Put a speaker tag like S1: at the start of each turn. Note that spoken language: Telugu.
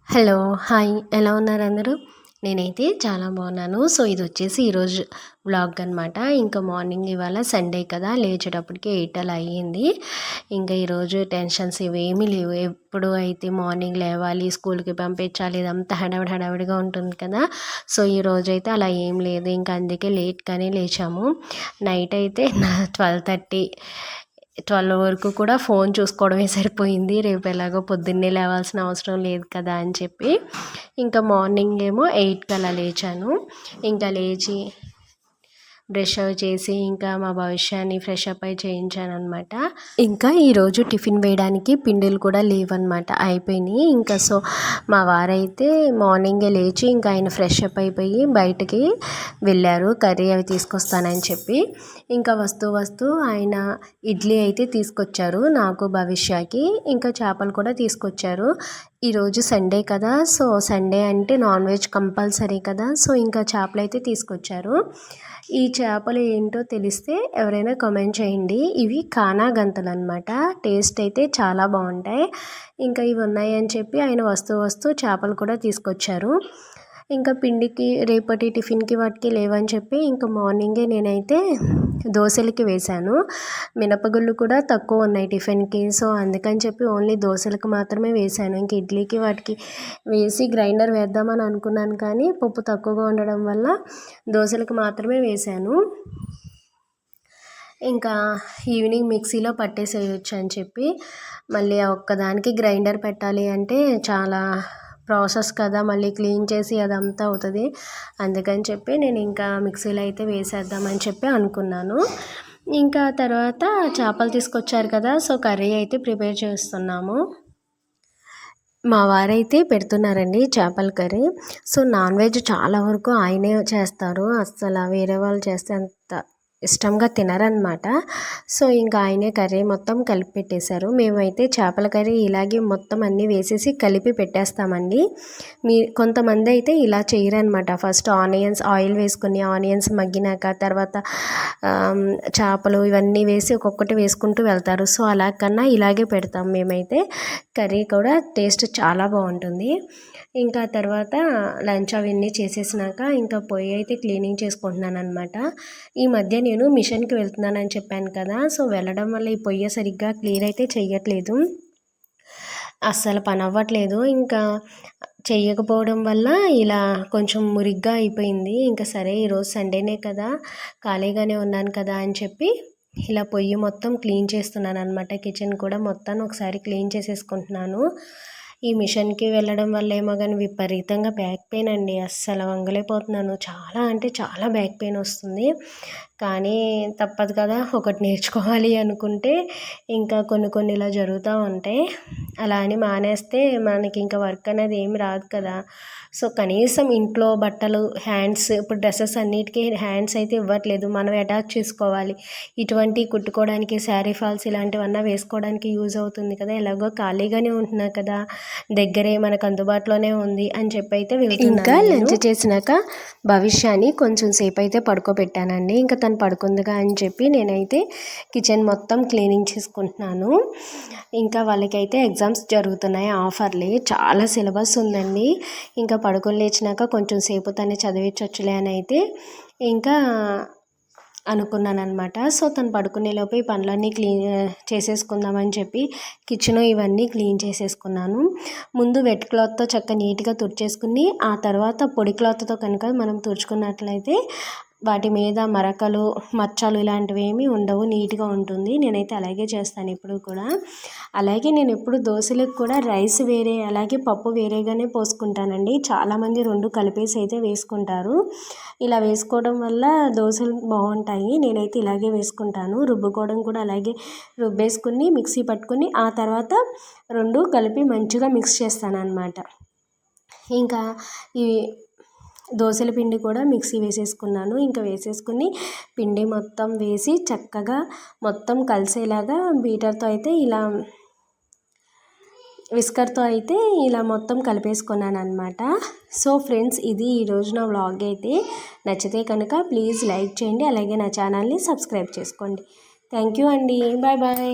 S1: హలో! హాయ్! ఎలా ఉన్నారు అందరూ? నేనైతే చాలా బాగున్నాను. సో, ఇదొచ్చేసి ఈరోజు వ్లాగ్ అనమాట. ఇంకా మార్నింగ్ ఇవాళ సండే కదా! లేచేటప్పటికి 8 అలా అయ్యింది. ఇంకా ఈరోజు టెన్షన్స్ ఇవేమీ లేవు. ఎప్పుడు అయితే మార్నింగ్ లేవాలి, స్కూల్‌కి పంపించాలి, ఇదంతా హడావిడిగా ఉంటుంది కదా! సో, ఈరోజైతే అలా ఏం లేదు. ఇంకా అందుకే లేట్‌గానే లేచాము. నైట్ అయితే 12:30 12 వరకు కూడా ఫోన్ చూసుకోవడమే సరిపోయింది. రేపు ఎలాగో పొద్దున్నే లేవాల్సిన అవసరం లేదు కదా అని చెప్పి ఇంకా మార్నింగ్ ఏమో 8కి అలా లేచాను. ఇంకా లేచి బ్రష్ అవి చేసి ఇంకా మా భవిష్యాన్ని ఫ్రెష్ అప్ అయి చేయించాననమాట. ఇంకా ఈరోజు టిఫిన్ వేయడానికి పిండిలు కూడా లేవన్నమాట, అయిపోయినాయి. ఇంకా సో మా వారైతే మార్నింగే లేచి ఇంకా ఆయన ఫ్రెష్ అప్ అయిపోయి బయటికి వెళ్ళారు కర్రీ అవి తీసుకొస్తానని చెప్పి. ఇంకా వస్తూ ఆయన ఇడ్లీ అయితే తీసుకొచ్చారు నాకు భవిష్యకి. ఇంకా చేపలు కూడా తీసుకొచ్చారు. ఈరోజు సండే కదా, సో సండే అంటే నాన్ వెజ్ కంపల్సరీ కదా, సో ఇంకా చేపలు అయితే తీసుకొచ్చారు. ఈ చేపలు ఏంటో తెలిస్తే ఎవరైనా కామెంట్ చేయండి. ఇవి కానా గంతలు అనమాట. టేస్ట్ అయితే చాలా బాగుంటాయి. ఇంకా ఇవి ఉన్నాయని చెప్పి ఆయన వస్తూ చేపలు కూడా తీసుకొచ్చారు. ఇంకా పిండికి రేపటి టిఫిన్కి వాటికి లేవని చెప్పి ఇంకా మార్నింగే నేనైతే దోశలకి వేశాను. మినపగుళ్ళు కూడా తక్కువ ఉన్నాయి టిఫిన్కి, సో అందుకని చెప్పి ఓన్లీ దోశలకు మాత్రమే వేశాను. ఇంక ఇడ్లీకి వాటికి వేసి గ్రైండర్ వేద్దామని అనుకున్నాను, కానీ పప్పు తక్కువగా ఉండడం వల్ల దోశలకు మాత్రమే వేశాను. ఇంకా ఈవినింగ్ మిక్సీలో పట్టేసేయచ్చు అని చెప్పి, మళ్ళీ ఒక్కదానికి గ్రైండర్ పెట్టాలి అంటే చాలా ప్రాసెస్ కదా, మళ్ళీ క్లీన్ చేసి అదంతా అవుతుంది. అందుకని చెప్పి నేను ఇంకా మిక్సీలో అయితే వేసేద్దామని చెప్పి అనుకున్నాను. ఇంకా తర్వాత చేపలు తీసుకొచ్చారు కదా, సో కర్రీ అయితే ప్రిపేర్ చేస్తున్నాము. మా వారైతే పెడుతున్నారండి చేపల కర్రీ. సో నాన్ వెజ్ చాలా వరకు ఆయనే చేస్తారు. అస్సలు వేరే వాళ్ళు చేస్తే అంత ఇష్టంగా తినరనమాట. సో ఇంకా ఆయనే కర్రీ మొత్తం కలిపి పెట్టేశారు. మేమైతే చేపల కర్రీ ఇలాగే మొత్తం అన్నీ వేసేసి కలిపి పెట్టేస్తామండి. కొంతమంది అయితే ఇలా చేయరనమాట. ఫస్ట్ ఆయిల్ వేసుకుని ఆనియన్స్ మగ్గినాక తర్వాత చేపలు ఇవన్నీ వేసి ఒక్కొక్కటి వేసుకుంటూ వెళ్తారు. సో అలా కన్నా ఇలాగే పెడతాం మేమైతే. కర్రీ కూడా టేస్ట్ చాలా బాగుంటుంది. ఇంకా తర్వాత లంచ్ అవన్నీ చేసేసినాక ఇంకా పొయ్యి అయితే క్లీనింగ్ చేసుకుంటున్నాను అనమాట. ఈ మధ్య నేను మిషన్కి వెళ్తున్నానని చెప్పాను కదా, సో వెళ్ళడం వల్ల ఈ పొయ్యి సరిగ్గా క్లియర్ అయితే చెయ్యట్లేదు, అస్సలు పని అవ్వట్లేదు. ఇంకా చెయ్యకపోవడం వల్ల ఇలా కొంచెం మురిగ్గా అయిపోయింది. ఇంకా సరే ఈరోజు సండేనే కదా, ఖాళీగానే ఉన్నాను కదా అని చెప్పి ఇలా పొయ్యి మొత్తం క్లీన్ చేస్తున్నాను అనమాట. కిచెన్ కూడా మొత్తాన్ని ఒకసారి క్లీన్ చేసేసుకుంటున్నాను. ఈ మిషన్కి వెళ్ళడం వల్ల ఏమో కానీ విపరీతంగా బ్యాక్ పెయిన్ అండి, అస్సలు వంగలేకపోతున్నాను. చాలా అంటే చాలా బ్యాక్ పెయిన్ వస్తుంది. కానీ తప్పదు కదా, ఒకటి నేర్చుకోవాలి అనుకుంటే ఇంకా కొన్ని ఇలా జరుగుతూ ఉంటాయి. అలా అని మానేస్తే మనకి ఇంకా వర్క్ అనేది ఏమి రాదు కదా. సో కనీసం ఇంట్లో బట్టలు హ్యాండ్స్, ఇప్పుడు డ్రెస్సెస్ అన్నిటికీ హ్యాండ్స్ అయితే ఇవ్వట్లేదు, మనం అటాచ్ చేసుకోవాలి. ఇటువంటి కుట్టుకోవడానికి శారీ ఫాల్స్ ఇలాంటివన్నా వేసుకోవడానికి యూజ్ అవుతుంది కదా. ఎలాగో ఖాళీగానే ఉంటున్నా కదా, దగ్గరే మనకు అందుబాటులోనే ఉంది అని చెప్పి అయితే వెళ్తున్నాను. ఇంకా లంచ్ చేసినాక భవిష్యాన్ని కొంచెం సేపు అయితే పడుకోబెట్టానండి. ఇంకా తను పడుకుందిగా అని చెప్పి నేనైతే కిచెన్ మొత్తం క్లీనింగ్ చేసుకుంటున్నాను. ఇంకా వాళ్ళకైతే ఎగ్జామ్స్ జరుగుతున్నాయి, ఆఫర్లే చాలా సిలబస్ ఉందండి. ఇంకా పడుకొని లేచినాక కొంచెం సేపు తను చదివించవచ్చులే అని అయితే ఇంకా అనుకున్నాను అనమాట. సో తను పడుకునేలోపు ఈ పనులన్నీ క్లీన్ చేసేసుకుందామని చెప్పి కిచెన్ ఇవన్నీ క్లీన్ చేసేసుకున్నాను. ముందు వెట్ క్లాత్తో నీట్గా తుడిచేసుకుని ఆ తర్వాత పొడి క్లాత్తో కనుక మనం తుడుచుకున్నట్లయితే వాటి మీద మరకలు మచ్చలు ఇలాంటివి ఏమీ ఉండవు, నీట్గా ఉంటుంది. నేనైతే అలాగే చేస్తాను ఎప్పుడు కూడా. అలాగే నేను ఎప్పుడు దోశలకు కూడా రైస్ వేరే అలాగే పప్పు వేరేగానే పోసుకుంటానండి. చాలామంది రెండు కలిపేసి అయితే వేసుకుంటారు. ఇలా వేసుకోవడం వల్ల దోశలు బాగుంటాయి. నేనైతే ఇలాగే వేసుకుంటాను. రుబ్బుకోవడం కూడా అలాగే రుబ్బేసుకుని మిక్సీ పట్టుకుని ఆ తర్వాత రెండు కలిపి మంచిగా మిక్స్ చేస్తాను అనమాట. ఇంకా ఈ దోశల పిండి కూడా మిక్సీ వేసేసుకున్నాను. ఇంకా వేసేసుకుని పిండి మొత్తం వేసి చక్కగా మొత్తం కలిసేలాగా బీటర్తో అయితే ఇలా విస్కర్తో అయితే ఇలా మొత్తం కలిపేసుకున్నాను అనమాట. సో ఫ్రెండ్స్, ఇది ఈరోజు నా వ్లాగ్ అయితే. నచ్చితే కనుక ప్లీజ్ లైక్ చేయండి, అలాగే నా ఛానల్ని సబ్స్క్రైబ్ చేసుకోండి. థ్యాంక్ యూ అండి. Bye bye.